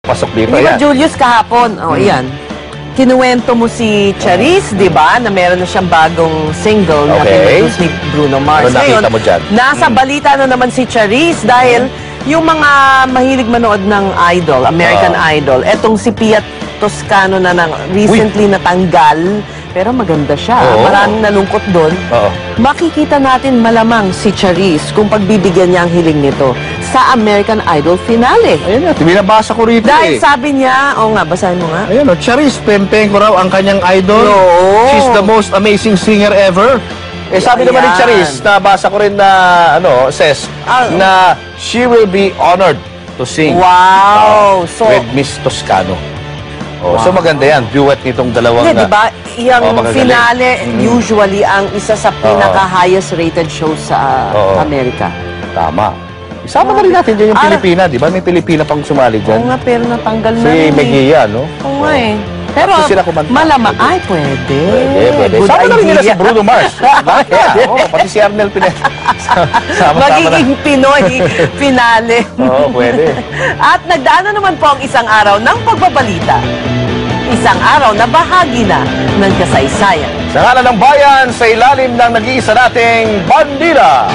pasok dito. Di ba, Ayan. Julius, kahapon, yan. Kinuwento mo si Charisse, di ba, na meron na siyang bagong single na pinroduce ni Bruno Mars. Ano nakita mo dyan? Nasa balita na naman si Charisse dahil yung mga mahilig manood ng Idol, American Idol, etong si Pia Toscano na recently natanggal, pero maganda siya. Maraming nalungkot doon. Makikita natin malamang si Charisse kung pagbibigyan niya ang hiling nito sa American Idol finale. Ayan na, binabasa ko rito Dahil sabi niya, nga, basahin mo nga. Ayan o, Charisse, pempeng ko raw ang kanyang idol. She's the most amazing singer ever. Sabi naman ni Charisse, nabasa ko rin na, says, na she will be honored to sing with Miss Toscano. So maganda yan, duet nitong dalawang... di ba? Yung finale, usually, ang isa sa pinaka-highest rated show sa Amerika. Tama. Isama na rin natin dyan yung Pilipina, di ba? May Pilipina pang sumali dyan. Oo nga, pero natanggal na Si Mejia, no? Oo nga eh. Pero malamang, pwede. Pwede. Sama na rin nila si Bruno Mars. Pati si Arnel Pineda. Magiging Pinoy finale. Pwede. At nagdaan na naman po ang isang araw ng pagbabalita. Isang araw na bahagi na ng kasaysayan. Sa ngalan ng bayan, sa ilalim ng nag-iisa nating bandila.